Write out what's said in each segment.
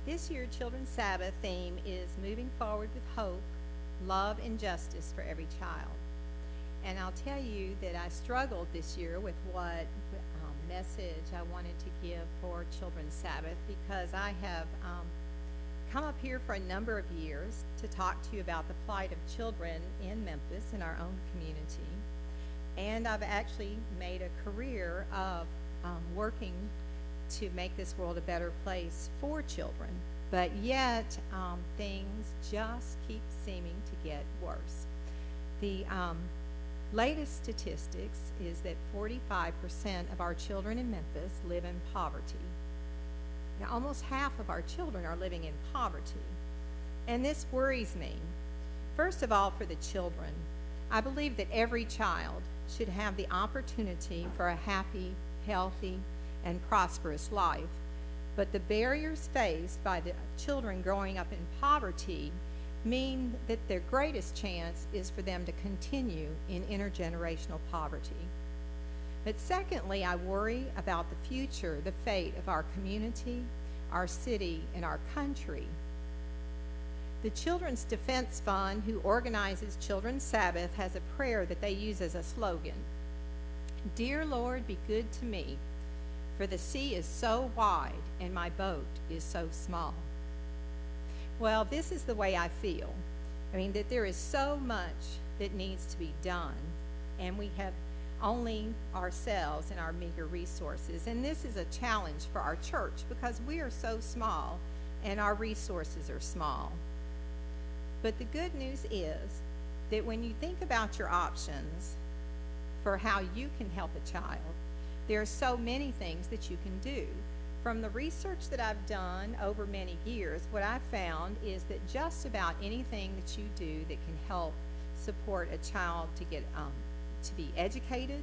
This year, Children's Sabbath theme is moving forward with hope, love, and justice for every child. And I'll tell you that I struggled this year with what message I wanted to give for Children's Sabbath because I have come up here for a number of years to talk to you about the plight of children in Memphis in our own community. And I've actually made a career of working to make this world a better place for children. But yet, things just keep seeming to get worse. The latest statistics is that 45% of our children in Memphis live in poverty. Now, almost half of our children are living in poverty. And this worries me. First of all, for the children, I believe that every child should have the opportunity for a happy, healthy, and prosperous life. But the barriers faced by the children growing up in poverty mean that their greatest chance is for them to continue in intergenerational poverty. But secondly, I worry about the future, the fate of our community, our city, and our country. The Children's Defense Fund, who organizes Children's Sabbath, has a prayer that they use as a slogan. Dear Lord, be good to me, for the sea is so wide and my boat is so small. Well, this is the way I feel. I mean, that there is so much that needs to be done, and we have only ourselves and our meager resources. And this is a challenge for our church because we are so small and our resources are small. But the good news is that when you think about your options for how you can help a child, there are so many things that you can do. From the research that I've done over many years, what I've found is that just about anything that you do that can help support a child to get to be educated,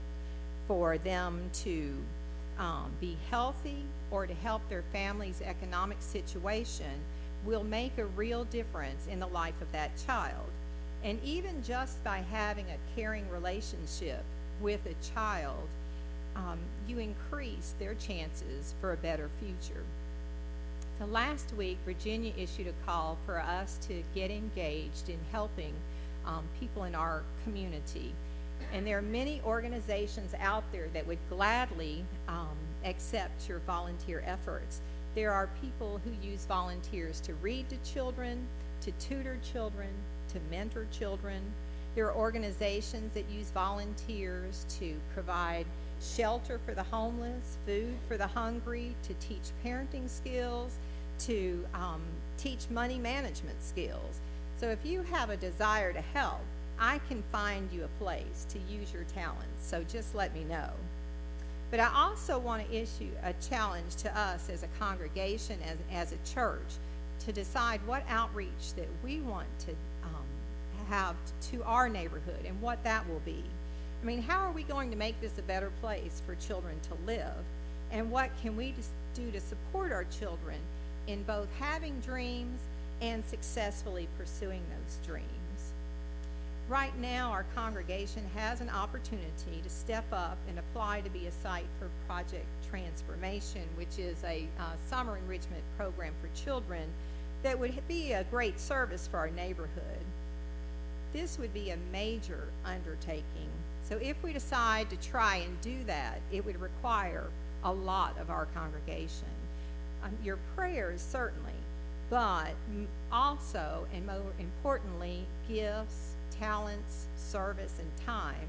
for them to be healthy, or to help their family's economic situation will make a real difference in the life of that child. And even just by having a caring relationship with a child, you increase their chances for a better future. So last week, Virginia issued a call for us to get engaged in helping people in our community. And there are many organizations out there that would gladly accept your volunteer efforts. There are people who use volunteers to read to children, to tutor children, to mentor children. There are organizations that use volunteers to provide shelter for the homeless, food for the hungry, to teach parenting skills, to teach money management skills. So if you have a desire to help, I can find you a place to use your talents, so just let me know. But I also want to issue a challenge to us as a congregation, as a church, to decide what outreach that we want to have to our neighborhood and what that will be. I mean, how are we going to make this a better place for children to live? And what can we do to support our children in both having dreams and successfully pursuing those dreams? Right now, our congregation has an opportunity to step up and apply to be a site for Project Transformation, which is a summer enrichment program for children that would be a great service for our neighborhood. This would be a major undertaking. So if we decide to try and do that, it would require a lot of our congregation. Your prayers, certainly, but also, and more importantly, gifts, talents, service, and time.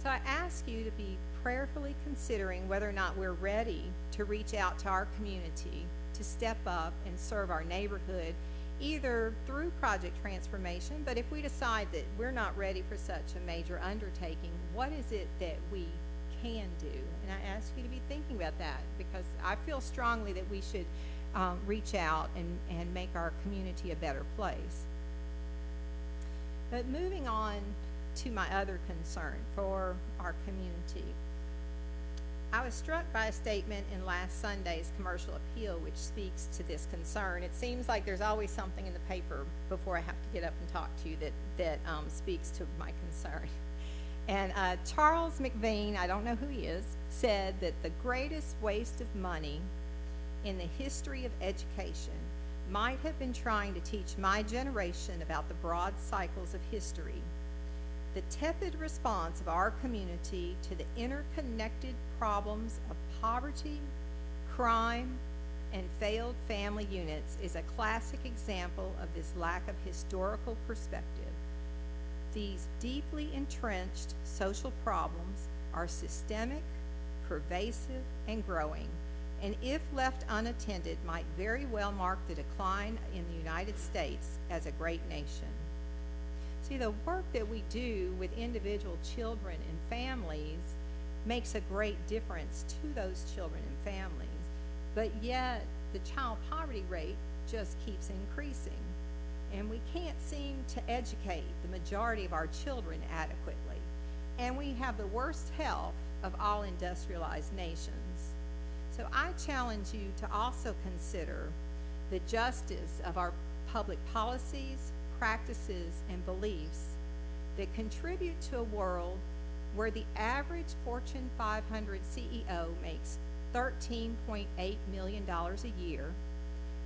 So I ask you to be prayerfully considering whether or not we're ready to reach out to our community, to step up and serve our neighborhood, either through Project Transformation, but if we decide that we're not ready for such a major undertaking, what is it that we can do? And I ask you to be thinking about that, because I feel strongly that we should reach out and make our community a better place. But moving on to my other concern for our community, I was struck by a statement in last Sunday's commercial appeal which speaks to this concern. It seems like there's always something in the paper before I have to get up and talk to you that speaks to my concern. And Charles McVean, I don't know who he is, said that the greatest waste of money in the history of education might have been trying to teach my generation about the broad cycles of history, the tepid response of our community to the interconnected problems of poverty, crime, and failed family units is a classic example of this lack of historical perspective. These deeply entrenched social problems are systemic, pervasive, and growing, and if left unattended might very well mark the decline in the United States as a great nation. See, the work that we do with individual children and families makes a great difference to those children and families, but yet the child poverty rate just keeps increasing, and we can't seem to educate the majority of our children adequately, and we have the worst health of all industrialized nations. So I challenge you to also consider the justice of our public policies, practices, and beliefs that contribute to a world where the average Fortune 500 CEO makes $13.8 million a year,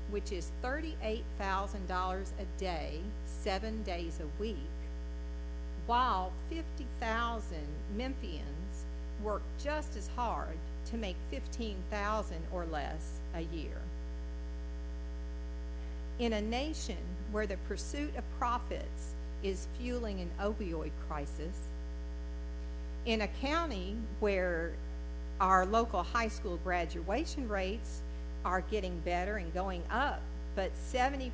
which is $38,000 a day, 7 days a week, while 50,000 Memphians work just as hard to make $15,000 or less a year. In a nation where the pursuit of profits is fueling an opioid crisis, in a county where our local high school graduation rates are getting better and going up, but 70%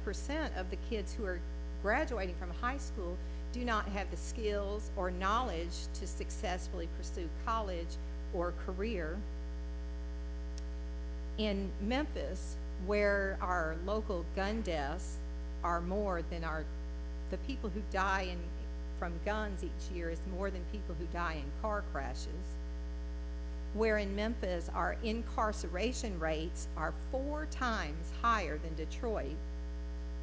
of the kids who are graduating from high school do not have the skills or knowledge to successfully pursue college or career. In Memphis, where our local gun deaths are more than the people who die from guns each year is more than people who die in car crashes, where in Memphis our incarceration rates are 4 times higher than Detroit,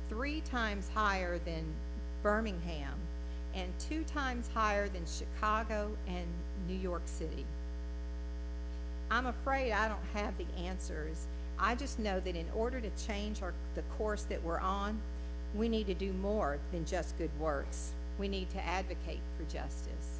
3 times higher than Birmingham, and 2 times higher than Chicago and New York City. I'm afraid I don't have the answers. I just know that in order to change the course that we're on, we need to do more than just good works. We need to advocate for justice.